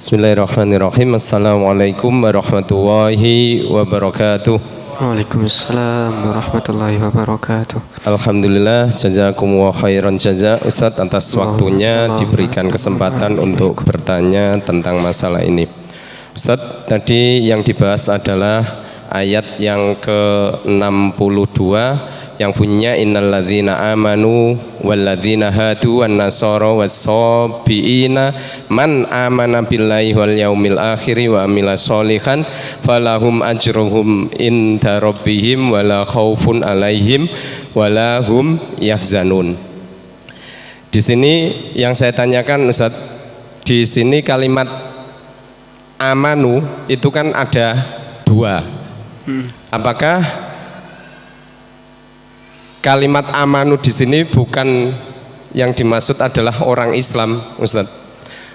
Bismillahirrahmanirrahim. Assalamualaikum warahmatullahi wabarakatuh. Waalaikumsalam warahmatullahi wabarakatuh. Alhamdulillah, jazakumullah khairan jaza Ustadz atas waktunya diberikan kesempatan untuk bertanya tentang masalah ini. Ustadz, tadi yang dibahas adalah ayat yang ke-62 yang bunyinya innalladzina amanu walladzina hadu wan nasara was-sabiina man amana billahi wal yaumil akhir wa amila sholihan falahum ajruhum inda rabbihim wala khaufun alaihim wala hum yahzanun. Di sini yang saya tanyakan Ustaz, di sini kalimat amanu itu kan ada dua. Apakah kalimat amanu di sini bukan yang dimaksud adalah orang Islam, Ustaz?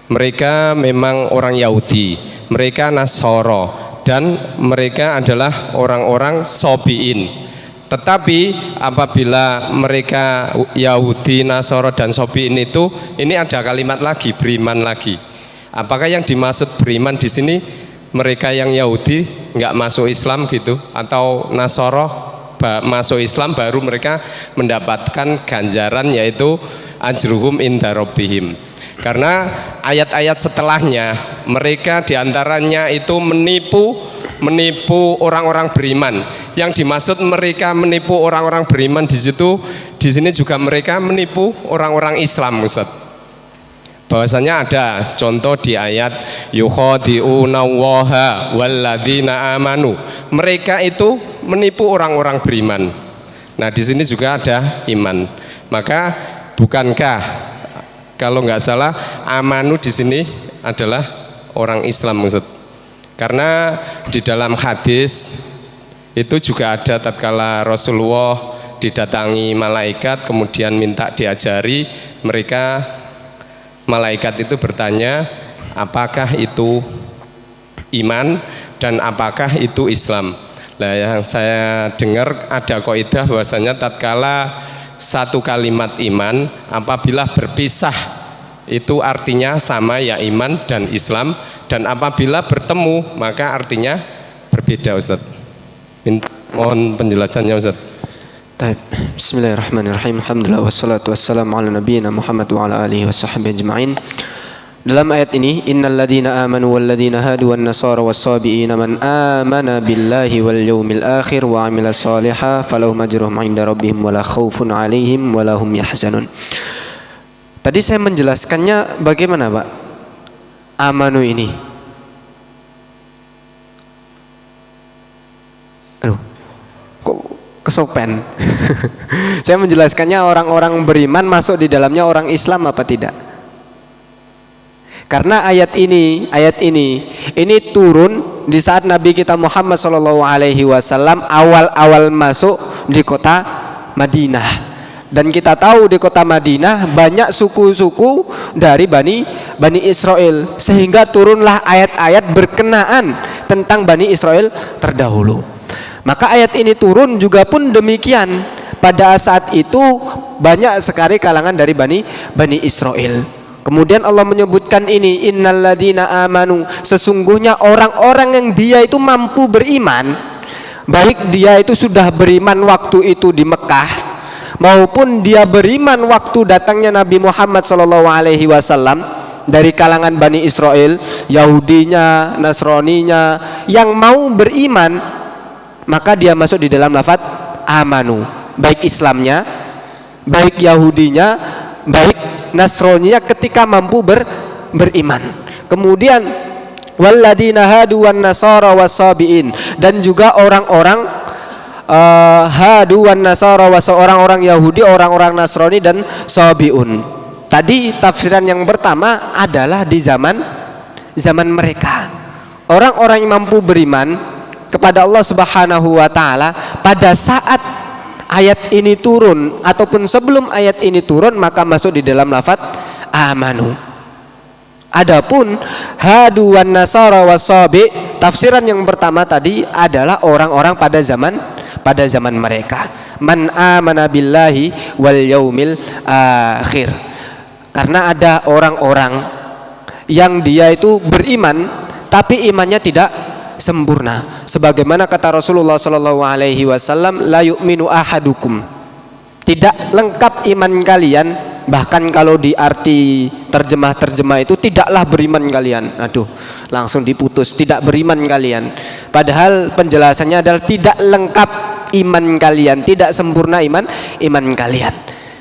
Mereka memang orang Yahudi, mereka Nasoro, dan mereka adalah orang-orang Sobiin. Tetapi apabila mereka Yahudi, Nasoro, dan Sobiin itu, ini ada kalimat lagi, beriman lagi. Apakah yang dimaksud beriman di sini mereka yang Yahudi nggak masuk Islam gitu, atau Nasoro masuk Islam baru mereka mendapatkan ganjaran yaitu ajruhum inda rabbihim? Karena ayat-ayat setelahnya mereka diantaranya itu menipu orang-orang beriman. Yang dimaksud mereka menipu orang-orang beriman di sini juga mereka menipu orang-orang Islam, Ustaz. Bahwasanya ada contoh di ayat yukhadi'una waha walladzina amanu. Mereka itu menipu orang-orang beriman. Nah, di sini juga ada iman. Maka bukankah kalau nggak salah amanu di sini adalah orang Islam, Ustaz? Karena di dalam hadis itu juga ada tatkala Rasulullah didatangi malaikat kemudian minta diajari, malaikat itu bertanya, apakah itu iman dan apakah itu Islam? Nah, yang saya dengar ada kaidah bahwasanya tatkala satu kalimat iman apabila berpisah itu artinya sama, ya iman dan Islam, dan apabila bertemu maka artinya berbeda, Ustaz. Mohon penjelasannya, Ustaz. Bismillahirrahmanirrahim. Alhamdulillah wassalatu wassalamu ala nabiyyina Muhammad wa ala alihi washabbihi ajma'in. Dalam ayat ini, innalladzina amanu walladzina hadu wan nasara was-sabiina man amana billahi wal yaumil akhir wa amila sholihan falahum ajruhum 'inda rabbihim wala khaufun 'alaihim wala hum yahzanun. Tadi saya menjelaskannya bagaimana, Pak? Amanu ini. Kesopen. Saya menjelaskannya orang-orang beriman masuk di dalamnya orang Islam apa tidak? Karena ayat ini turun di saat Nabi kita Muhammad SAW awal-awal masuk di kota Madinah. Dan kita tahu di kota Madinah banyak suku-suku dari Bani Israel, sehingga turunlah ayat-ayat berkenaan tentang Bani Israel terdahulu. Maka ayat ini turun juga pun demikian. Pada saat itu banyak sekali kalangan dari Bani Israel. Kemudian Allah menyebutkan ini, innalladzina amanu, sesungguhnya orang-orang yang dia itu mampu beriman, baik dia itu sudah beriman waktu itu di Mekah maupun dia beriman waktu datangnya Nabi Muhammad SAW dari kalangan Bani Israel, Yahudinya, Nasraninya, yang mau beriman maka dia masuk di dalam lafaz amanu, baik Islamnya, baik Yahudinya, baik Nasraninya ketika mampu beriman. Kemudian walladzina hadu wan nasara was-sabiin, dan juga orang-orang hadu wan nasara orang-orang Yahudi, orang-orang Nasrani dan sabiun. Tadi tafsiran yang pertama adalah di zaman mereka. Orang-orang yang mampu beriman kepada Allah Subhanahu wa taala pada saat ayat ini turun ataupun sebelum ayat ini turun maka masuk di dalam lafaz amanu. Adapun hadu wan nasara wasabi, tafsiran yang pertama tadi adalah orang-orang pada zaman mereka. Man amana billahi wal yaumil akhir. Karena ada orang-orang yang dia itu beriman tapi imannya tidak sempurna. Sebagaimana kata Rasulullah sallallahu alaihi wasallam, la yu'minu ahadukum. Tidak lengkap iman kalian, bahkan kalau di arti terjemah-terjemah itu tidaklah beriman kalian. Aduh, langsung diputus, tidak beriman kalian. Padahal penjelasannya adalah tidak lengkap iman kalian, tidak sempurna iman kalian.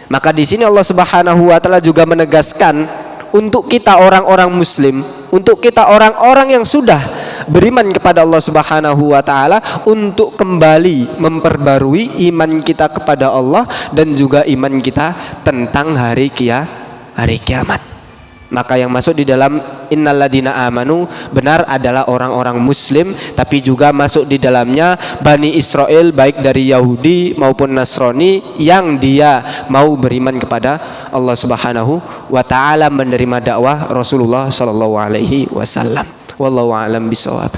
Maka di sini Allah Subhanahu wa taala juga menegaskan untuk kita orang-orang muslim, untuk kita orang-orang yang sudah beriman kepada Allah Subhanahu wa taala, untuk kembali memperbarui iman kita kepada Allah dan juga iman kita tentang hari kiamat. Maka yang masuk di dalam innalladzina amanu benar adalah orang-orang muslim, tapi juga masuk di dalamnya Bani Israel baik dari Yahudi maupun Nasrani yang dia mau beriman kepada Allah Subhanahu wa taala, menerima dakwah Rasulullah sallallahu alaihi wasallam. Wallahu a'lam bishawab.